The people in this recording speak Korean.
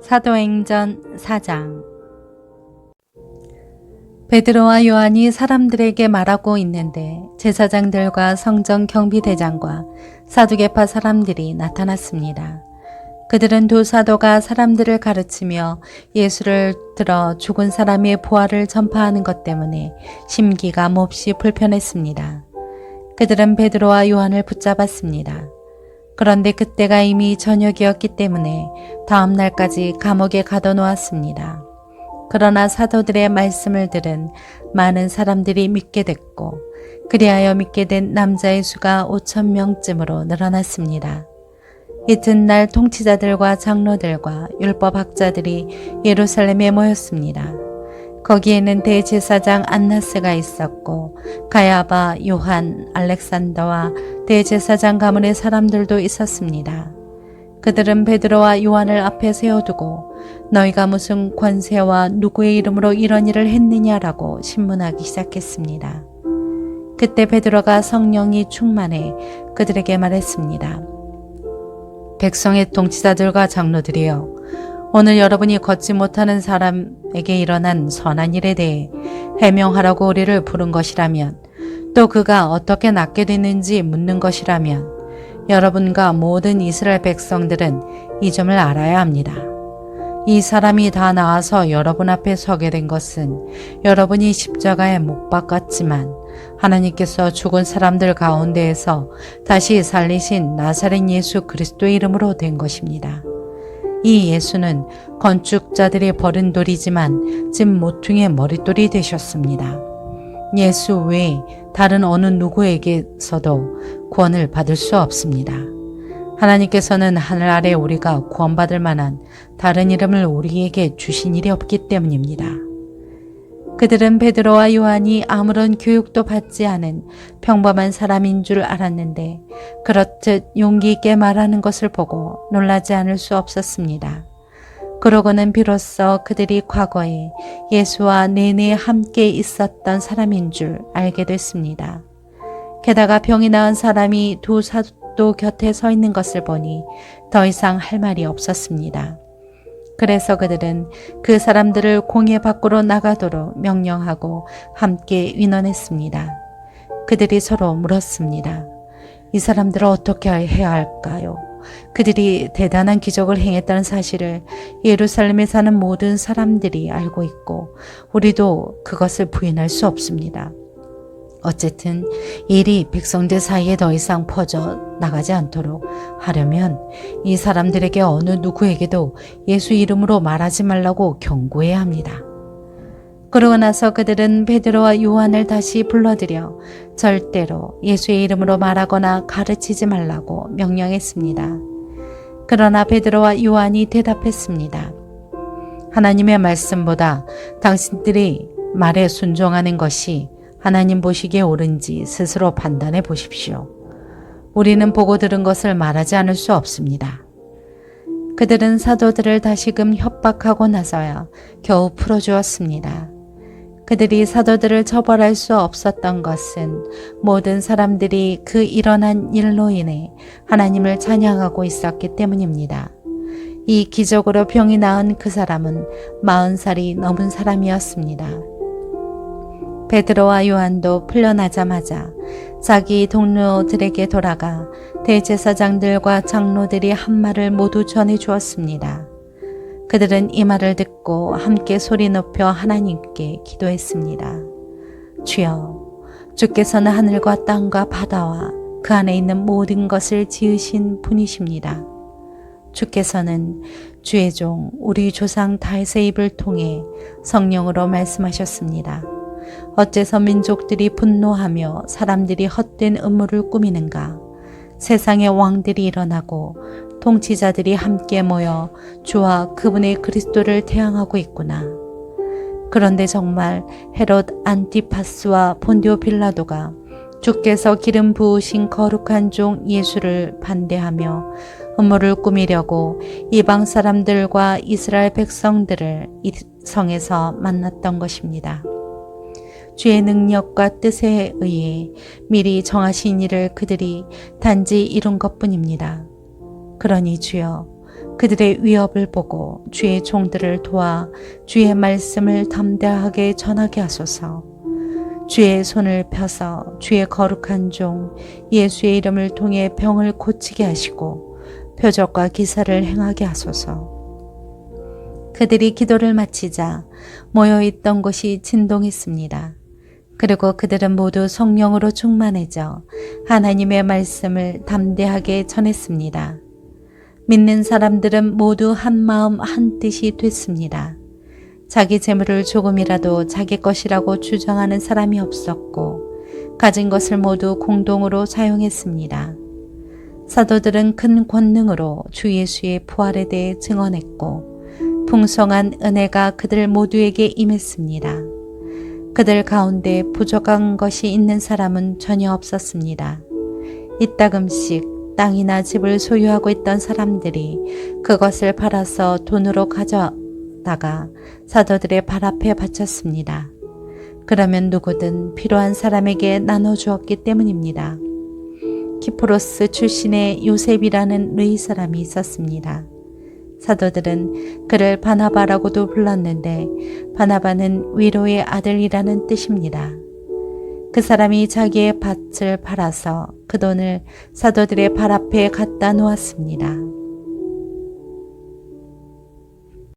사도행전 4장. 베드로와 요한이 사람들에게 말하고 있는데 제사장들과 성전 경비대장과 사두개파 사람들이 나타났습니다. 그들은 두 사도가 사람들을 가르치며 예수를 들어 죽은 사람의 부활을 전파하는 것 때문에 심기가 몹시 불편했습니다. 그들은 베드로와 요한을 붙잡았습니다. 그런데 그때가 이미 저녁이었기 때문에 다음 날까지 감옥에 가둬놓았습니다. 그러나 사도들의 말씀을 들은 많은 사람들이 믿게 됐고 그리하여 믿게 된 남자의 수가 5,000명쯤으로 늘어났습니다. 이튿날 통치자들과 장로들과 율법학자들이 예루살렘에 모였습니다. 거기에는 대제사장 안나스가 있었고 가야바, 요한, 알렉산더와 대제사장 가문의 사람들도 있었습니다. 그들은 베드로와 요한을 앞에 세워두고 너희가 무슨 권세와 누구의 이름으로 이런 일을 했느냐라고 신문하기 시작했습니다. 그때 베드로가 성령이 충만해 그들에게 말했습니다. 백성의 통치자들과 장로들이여, 오늘 여러분이 걷지 못하는 사람에게 일어난 선한 일에 대해 해명하라고 우리를 부른 것이라면, 또 그가 어떻게 낫게 됐는지 묻는 것이라면 여러분과 모든 이스라엘 백성들은 이 점을 알아야 합니다. 이 사람이 다 나와서 여러분 앞에 서게 된 것은 여러분이 십자가에 못 박았지만 하나님께서 죽은 사람들 가운데에서 다시 살리신 나사렛 예수 그리스도의 이름으로 된 것입니다. 이 예수는 건축자들이 버린 돌이지만 집 모퉁이의 머릿돌이 되셨습니다. 예수 외에 다른 어느 누구에게서도 구원을 받을 수 없습니다. 하나님께서는 하늘 아래 우리가 구원받을 만한 다른 이름을 우리에게 주신 일이 없기 때문입니다. 그들은 베드로와 요한이 아무런 교육도 받지 않은 평범한 사람인 줄 알았는데 그렇듯 용기 있게 말하는 것을 보고 놀라지 않을 수 없었습니다. 그러고는 비로소 그들이 과거에 예수와 내내 함께 있었던 사람인 줄 알게 됐습니다. 게다가 병이 나은 사람이 두 사도 곁에 서 있는 것을 보니 더 이상 할 말이 없었습니다. 그래서 그들은 그 사람들을 공회 밖으로 나가도록 명령하고 함께 위논했습니다. 그들이 서로 물었습니다. 이 사람들을 어떻게 해야 할까요? 그들이 대단한 기적을 행했다는 사실을 예루살렘에 사는 모든 사람들이 알고 있고 우리도 그것을 부인할 수 없습니다. 어쨌든 일이 백성들 사이에 더 이상 퍼져 나가지 않도록 하려면 이 사람들에게 어느 누구에게도 예수 이름으로 말하지 말라고 경고해야 합니다. 그러고 나서 그들은 베드로와 요한을 다시 불러들여 절대로 예수의 이름으로 말하거나 가르치지 말라고 명령했습니다. 그러나 베드로와 요한이 대답했습니다. 하나님의 말씀보다 당신들이 말에 순종하는 것이 하나님 보시기에 옳은지 스스로 판단해 보십시오. 우리는 보고 들은 것을 말하지 않을 수 없습니다. 그들은 사도들을 다시금 협박하고 나서야 겨우 풀어주었습니다. 그들이 사도들을 처벌할 수 없었던 것은 모든 사람들이 그 일어난 일로 인해 하나님을 찬양하고 있었기 때문입니다. 이 기적으로 병이 나은 그 사람은 40살이 넘은 사람이었습니다. 베드로와 요한도 풀려나자마자 자기 동료들에게 돌아가 대제사장들과 장로들이 한 말을 모두 전해 주었습니다. 그들은 이 말을 듣고 함께 소리 높여 하나님께 기도했습니다. 주여, 주께서는 하늘과 땅과 바다와 그 안에 있는 모든 것을 지으신 분이십니다. 주께서는 주의 종 우리 조상 다윗의 입을 통해 성령으로 말씀하셨습니다. 어째서 민족들이 분노하며 사람들이 헛된 음모를 꾸미는가? 세상의 왕들이 일어나고 통치자들이 함께 모여 주와 그분의 그리스도를 태양하고 있구나. 그런데 정말 헤롯 안티파스와 본디오 빌라도가 주께서 기름 부으신 거룩한 종 예수를 반대하며 음모를 꾸미려고 이방 사람들과 이스라엘 백성들을 이 성에서 만났던 것입니다. 주의 능력과 뜻에 의해 미리 정하신 일을 그들이 단지 이룬 것뿐입니다. 그러니 주여, 그들의 위협을 보고 주의 종들을 도와 주의 말씀을 담대하게 전하게 하소서. 주의 손을 펴서 주의 거룩한 종 예수의 이름을 통해 병을 고치게 하시고 표적과 기사를 행하게 하소서. 그들이 기도를 마치자 모여있던 곳이 진동했습니다. 그리고 그들은 모두 성령으로 충만해져 하나님의 말씀을 담대하게 전했습니다. 믿는 사람들은 모두 한 마음 한 뜻이 됐습니다. 자기 재물을 조금이라도 자기 것이라고 주장하는 사람이 없었고 가진 것을 모두 공동으로 사용했습니다. 사도들은 큰 권능으로 주 예수의 부활에 대해 증언했고 풍성한 은혜가 그들 모두에게 임했습니다. 그들 가운데 부족한 것이 있는 사람은 전혀 없었습니다. 이따금씩 땅이나 집을 소유하고 있던 사람들이 그것을 팔아서 돈으로 가져다가 사도들의 발 앞에 바쳤습니다. 그러면 누구든 필요한 사람에게 나눠주었기 때문입니다. 키프로스 출신의 요셉이라는 르이 사람이 있었습니다. 사도들은 그를 바나바라고도 불렀는데 바나바는 위로의 아들이라는 뜻입니다. 그 사람이 자기의 밭을 팔아서 그 돈을 사도들의 발 앞에 갖다 놓았습니다.